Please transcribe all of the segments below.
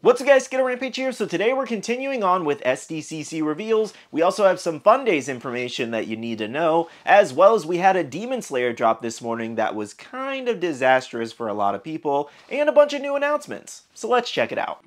What's up guys, Skittle Rampage here. So today we're continuing on with SDCC reveals. We also have some Fun Days information that you need to know, as well as we had a Demon Slayer drop this morning that was kind of disastrous for a lot of people, and a bunch of new announcements. So let's check it out.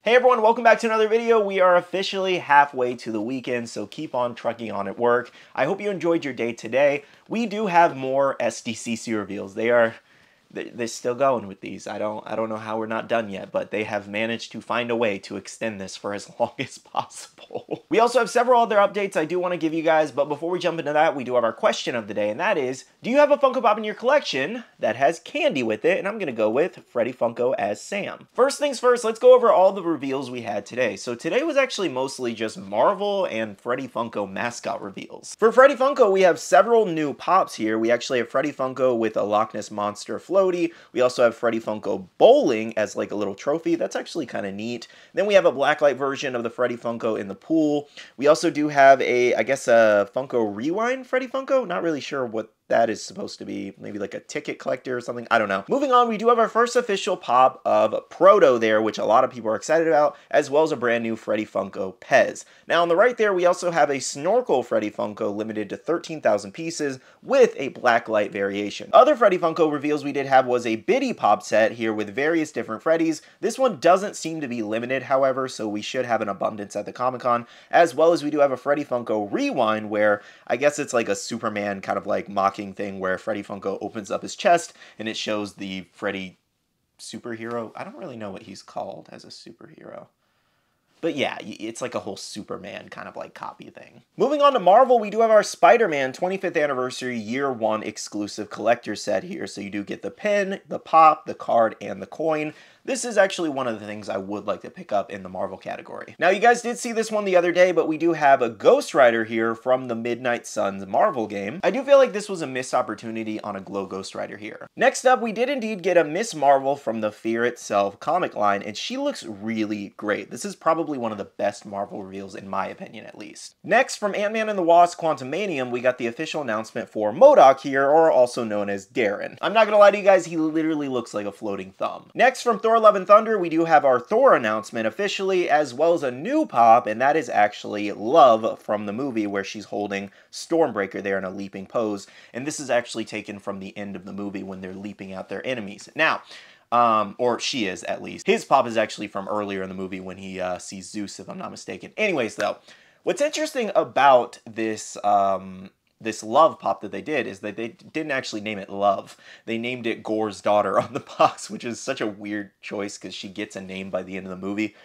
Hey everyone, welcome back to another video. We are officially halfway to the weekend, so keep on trucking on at work. I hope you enjoyed your day today. We do have more SDCC reveals. They're still going with these. I don't know how we're not done yet, but they have managed to find a way to extend this for as long as possible. We also have several other updates I do want to give you guys, but before we jump into that, we do have our question of the day, and that is, do you have a Funko Pop in your collection that has candy with it? And I'm going to go with Freddy Funko as Sam. First things first, let's go over all the reveals we had today. So today was actually mostly just Marvel and Freddy Funko mascot reveals. For Freddy Funko, we have several new pops here. We actually have Freddy Funko with a Loch Ness Monster floaty. We also have Freddy Funko bowling as like a little trophy. That's actually kind of neat. Then we have a blacklight version of the Freddy Funko in the pool. We also do have I guess a Funko Rewind Freddy Funko. Not really sure what that is supposed to be. Maybe like a ticket collector or something. I don't know. Moving on, we do have our first official pop of Proto there, which a lot of people are excited about, as well as a brand new Freddy Funko Pez. Now on the right there, we also have a Snorkel Freddy Funko limited to 13,000 pieces with a blacklight variation. Other Freddy Funko reveals we did have was a Biddy pop set here with various different Freddys. This one doesn't seem to be limited, however, so we should have an abundance at the Comic-Con, as well as we do have a Freddy Funko Rewind where I guess it's like a Superman kind of like mock thing where Freddy Funko opens up his chest and it shows the Freddy superhero. I don't really know what he's called as a superhero. But yeah, it's like a whole Superman kind of like copy thing. Moving on to Marvel, we do have our Spider-Man 25th Anniversary Year 1 exclusive collector set here. So you do get the pin, the pop, the card, and the coin. This is actually one of the things I would like to pick up in the Marvel category. Now, you guys did see this one the other day, but we do have a Ghost Rider here from the Midnight Suns Marvel game. I do feel like this was a missed opportunity on a Glow Ghost Rider here. Next up, we did indeed get a Miss Marvel from the Fear Itself comic line, and she looks really great. This is probably one of the best Marvel reveals, in my opinion, at least. Next, from Ant-Man and the Wasp Quantumanium, we got the official announcement for MODOK here, or also known as Darren. I'm not gonna lie to you guys, he literally looks like a floating thumb. Next, from Thor Love and Thunder, we do have our Thor announcement officially, as well as a new pop, and that is actually Love from the movie where she's holding Stormbreaker there in a leaping pose, and this is actually taken from the end of the movie when they're leaping out their enemies. Now, or she is at least. His pop is actually from earlier in the movie when he sees Zeus, if I'm not mistaken. Anyways, though, what's interesting about this this Love pop that they did is that they didn't actually name it Love. They named it Gore's daughter on the box, which is such a weird choice because she gets a name by the end of the movie.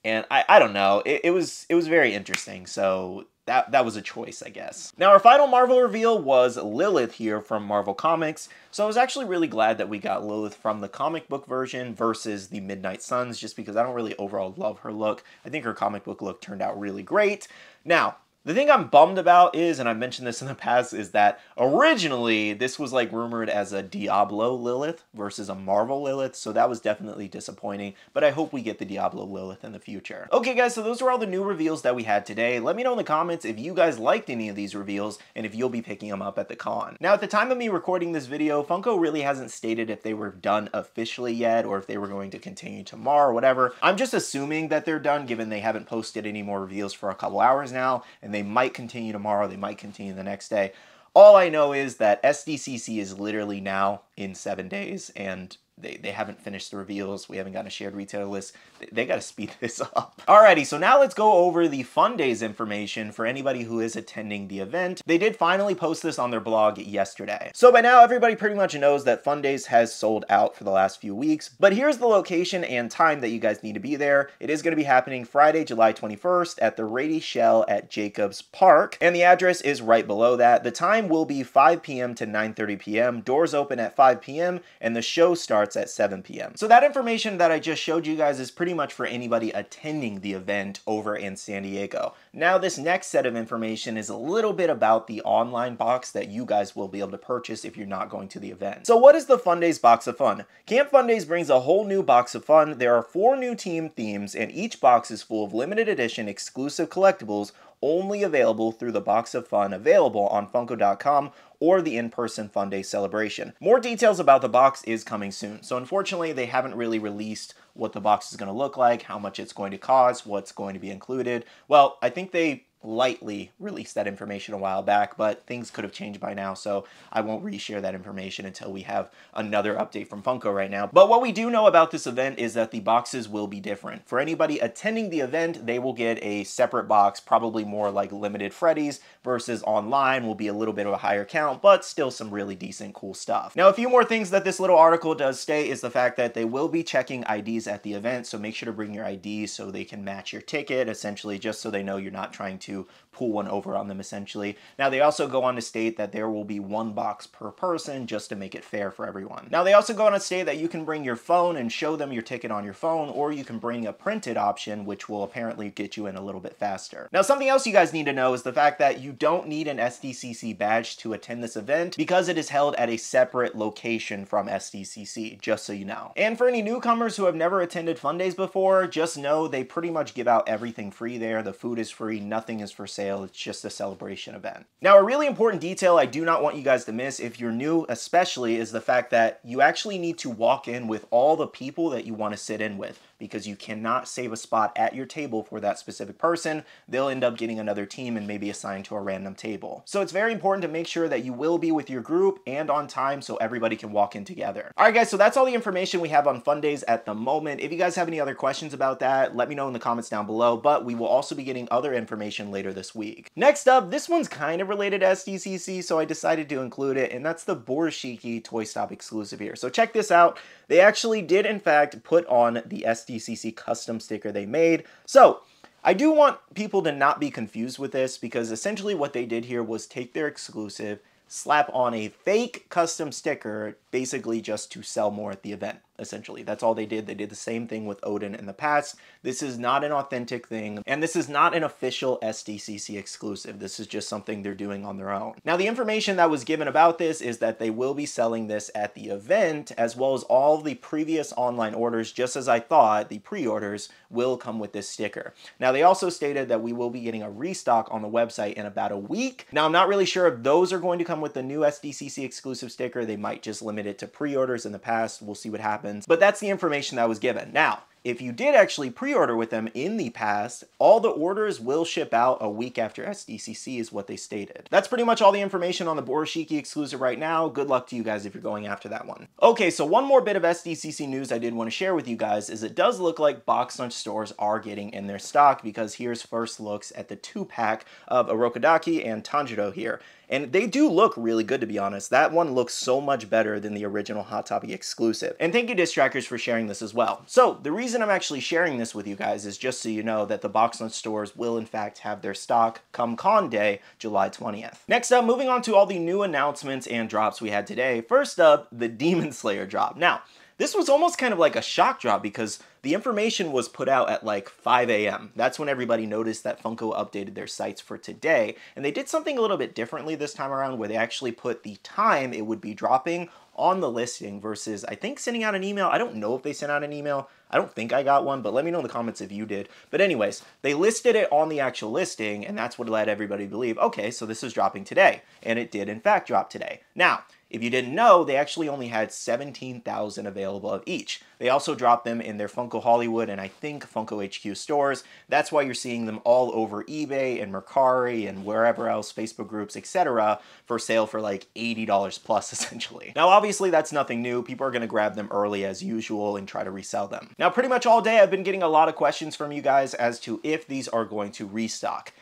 And I don't know, it was very interesting, so that was a choice, I guess. Now, our final Marvel reveal was Lilith here from Marvel Comics. So I was actually really glad that we got Lilith from the comic book version versus the Midnight Suns, just because I don't really overall love her look. I think her comic book look turned out really great. Now, the thing I'm bummed about is, and I've mentioned this in the past, is that originally this was like rumored as a Diablo Lilith versus a Marvel Lilith, so that was definitely disappointing, but I hope we get the Diablo Lilith in the future. Okay guys, so those were all the new reveals that we had today. Let me know in the comments if you guys liked any of these reveals and if you'll be picking them up at the con. Now, at the time of me recording this video, Funko really hasn't stated if they were done officially yet or if they were going to continue tomorrow or whatever. I'm just assuming that they're done given they haven't posted any more reveals for a couple hours now, and they might continue tomorrow, they might continue the next day. All I know is that SDCC is literally now in 7 days, and they haven't finished the reveals. We haven't gotten a shared retailer list. They got to speed this up. Alrighty, so now let's go over the Fun Days information for anybody who is attending the event. They did finally post this on their blog yesterday. So by now, everybody pretty much knows that Fun Days has sold out for the last few weeks, but here's the location and time that you guys need to be there. It is going to be happening Friday, July 21st at the Rady Shell at Jacobs Park, and the address is right below that. The time will be 5 p.m. to 9:30 p.m. Doors open at 5 p.m. and the show starts at 7 p.m. So that information that I just showed you guys is pretty much for anybody attending the event over in San Diego. Now, this next set of information is a little bit about the online box that you guys will be able to purchase if you're not going to the event. So what is the Fun Days Box of Fun? Camp Fun Days brings a whole new box of fun. There are 4 new team themes, and each box is full of limited edition exclusive collectibles only available through the Box of Fun available on Funko.com or the in-person Fun Day celebration. More details about the box is coming soon. So unfortunately, they haven't really released what the box is going to look like, how much it's going to cost, what's going to be included. Well, I think they lightly released that information a while back, but things could have changed by now, so I won't reshare that information until we have another update from Funko right now. But what we do know about this event is that the boxes will be different. For anybody attending the event, they will get a separate box, probably more like Limited Freddy's, versus online will be a little bit of a higher count, but still some really decent, cool stuff. Now, a few more things that this little article does state is the fact that they will be checking IDs at the event, so make sure to bring your ID so they can match your ticket, essentially, just so they know you're not trying to pull one over on them, essentially. Now, they also go on to state that there will be one box per person just to make it fair for everyone. Now, they also go on to state that you can bring your phone and show them your ticket on your phone, or you can bring a printed option, which will apparently get you in a little bit faster. Now, something else you guys need to know is the fact that you don't need an SDCC badge to attend this event because it is held at a separate location from SDCC, just so you know. And for any newcomers who have never attended Fun Days before, just know they pretty much give out everything free there. The food is free, nothing is for sale. It's just a celebration event. Now, a really important detail I do not want you guys to miss, if you're new especially, is the fact that you actually need to walk in with all the people that you want to sit in with, because you cannot save a spot at your table for that specific person. They'll end up getting another team and maybe assigned to a random table. So it's very important to make sure that you will be with your group and on time so everybody can walk in together. All right, guys, so that's all the information we have on Fun Days at the moment. If you guys have any other questions about that, let me know in the comments down below, but we will also be getting other information later this week. Next up, this one's kind of related to SDCC, so I decided to include it, and that's the Borishiki Toy Stop exclusive here. So check this out. They actually did, in fact, put on the SDCC custom sticker they made. So I do want people to not be confused with this, because essentially what they did here was take their exclusive, slap on a fake custom sticker, basically just to sell more at the event. Essentially, that's all they did. They did the same thing with Odin in the past. This is not an authentic thing, and this is not an official SDCC exclusive. This is just something they're doing on their own. Now, the information that was given about this is that they will be selling this at the event, as well as all the previous online orders. Just as I thought, the pre-orders will come with this sticker. Now, they also stated that we will be getting a restock on the website in about a week. Now, I'm not really sure if those are going to come with the new SDCC exclusive sticker. They might just limit it to pre-orders in the past. We'll see what happens. But that's the information that was given. Now, if you did actually pre-order with them in the past, all the orders will ship out a week after SDCC is what they stated. That's pretty much all the information on the Borishiki exclusive right now. Good luck to you guys if you're going after that one. Okay, so one more bit of SDCC news I did want to share with you guys is it does look like Box Lunch stores are getting in their stock, because here's first looks at the 2-pack of Urokodaki and Tanjiro here. And they do look really good, to be honest. That one looks so much better than the original Hot Topic exclusive. And thank you, Distrackers, for sharing this as well. So the reason I'm actually sharing this with you guys is just so you know that the Box Lunch stores will in fact have their stock come Con Day, July 20th. Next up, moving on to all the new announcements and drops we had today. First up, the Demon Slayer drop. Now, this was almost kind of like a shock drop, because the information was put out at like 5 a.m. That's when everybody noticed that Funko updated their sites for today. And they did something a little bit differently this time around, where they actually put the time it would be dropping on the listing versus, I think, sending out an email. I don't know if they sent out an email. I don't think I got one, but let me know in the comments if you did. But anyways, they listed it on the actual listing, and that's what led everybody to believe, okay, so this is dropping today. And it did, in fact, drop today. Now, if you didn't know, they actually only had 17,000 available of each. They also dropped them in their Funko Hollywood and I think Funko HQ stores. That's why you're seeing them all over eBay and Mercari and wherever else, Facebook groups, etc., for sale for like $80 plus, essentially. Now, obviously, that's nothing new. People are going to grab them early as usual and try to resell them. Now, pretty much all day, I've been getting a lot of questions from you guys as to if these are going to restock.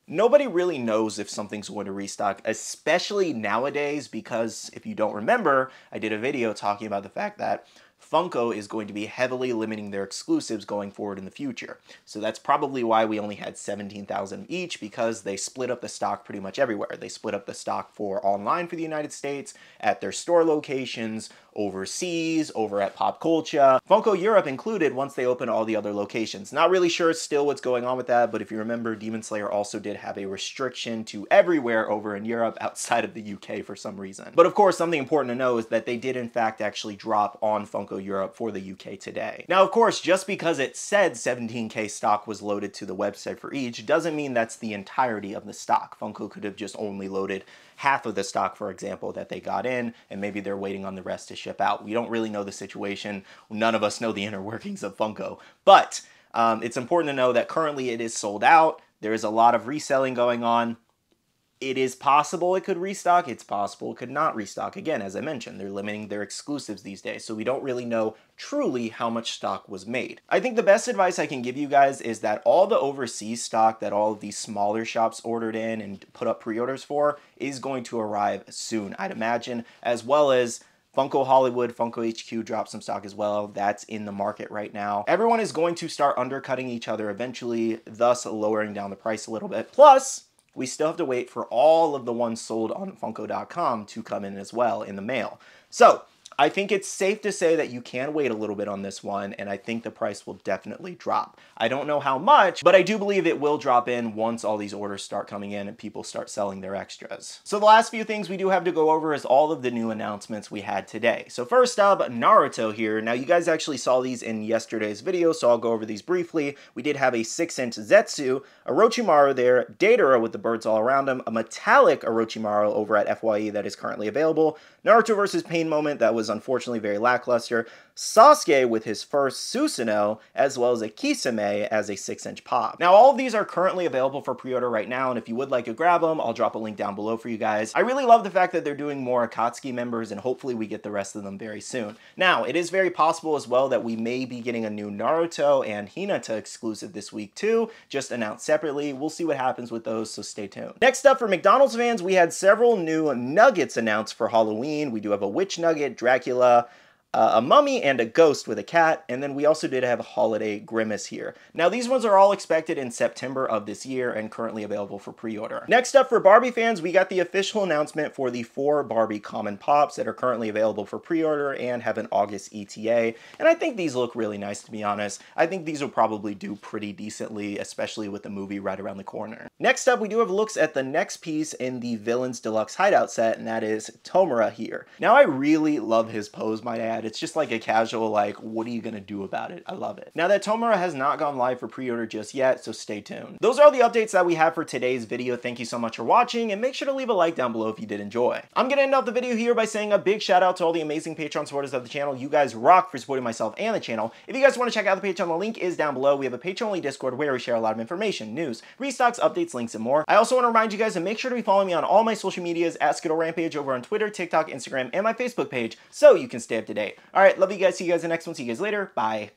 Nobody really knows if something's going to restock, especially nowadays, because if you don't remember, I did a video talking about the fact that Funko is going to be heavily limiting their exclusives going forward in the future. So that's probably why we only had 17,000 each, because they split up the stock pretty much everywhere. They split up the stock for online for the United States, at their store locations, overseas, over at Pop Culture, Funko Europe included once they open all the other locations. Not really sure still what's going on with that, but if you remember, Demon Slayer also did have a restriction to everywhere over in Europe outside of the UK for some reason. But of course, something important to know is that they did in fact actually drop on Funko Funko Europe for the UK today. Now, of course, just because it said 17K stock was loaded to the website for each doesn't mean that's the entirety of the stock. Funko could have just only loaded half of the stock, for example, that they got in, and maybe they're waiting on the rest to ship out. We don't really know the situation. None of us know the inner workings of Funko, but it's important to know that currently it is sold out. There is a lot of reselling going on. It is possible it could restock. It's possible it could not restock. Again, as I mentioned, they're limiting their exclusives these days, so we don't really know truly how much stock was made. I think the best advice I can give you guys is that all the overseas stock that all of these smaller shops ordered in and put up pre-orders for is going to arrive soon, I'd imagine, as well as Funko Hollywood, Funko HQ dropped some stock as well. That's in the market right now. Everyone is going to start undercutting each other eventually, thus lowering down the price a little bit. Plus, we still have to wait for all of the ones sold on Funko.com to come in as well in the mail. So I think it's safe to say that you can wait a little bit on this one, and I think the price will definitely drop. I don't know how much, but I do believe it will drop in once all these orders start coming in and people start selling their extras. So the last few things we do have to go over is all of the new announcements we had today. So first up, Naruto here. Now you guys actually saw these in yesterday's video, so I'll go over these briefly. We did have a 6-inch Zetsu, Orochimaru there, Deidara with the birds all around him, a metallic Orochimaru over at FYE that is currently available, Naruto versus Pain moment that was unfortunately very lackluster, Sasuke with his first Susanoo, as well as a Kisame as a 6-inch pop. Now all of these are currently available for pre-order right now, and if you would like to grab them, I'll drop a link down below for you guys. I really love the fact that they're doing more Akatsuki members, and hopefully we get the rest of them very soon. Now, it is very possible as well that we may be getting a new Naruto and Hinata exclusive this week too, just announced separately. We'll see what happens with those, so stay tuned. Next up, for McDonald's fans, we had several new nuggets announced for Halloween. We do have a Witch Nugget, Dracula, a mummy, and a ghost with a cat, and then we also did have a holiday Grimace here. Now these ones are all expected in September of this year and currently available for pre-order. Next up, for Barbie fans, we got the official announcement for the 4 Barbie Common Pops that are currently available for pre-order and have an August ETA, and I think these look really nice, to be honest. I think these will probably do pretty decently, especially with the movie right around the corner. Next up, we do have looks at the next piece in the Villains Deluxe Hideout set, and that is Tomura here. Now I really love his pose, might I add. It's just like a casual, like, what are you gonna do about it? I love it. Now that Tomura has not gone live for pre-order just yet, so stay tuned. Those are all the updates that we have for today's video. Thank you so much for watching, and make sure to leave a like down below if you did enjoy. I'm gonna end off the video here by saying a big shout out to all the amazing Patreon supporters of the channel. You guys rock for supporting myself and the channel. If you guys want to check out the Patreon, the link is down below. We have a Patreon-only Discord where we share a lot of information, news, restocks, updates, links, and more. I also want to remind you guys to make sure to be following me on all my social medias at Skittle Rampage over on Twitter, TikTok, Instagram, and my Facebook page so you can stay up to date. All right, love you guys. See you guys in the next one. See you guys later. Bye.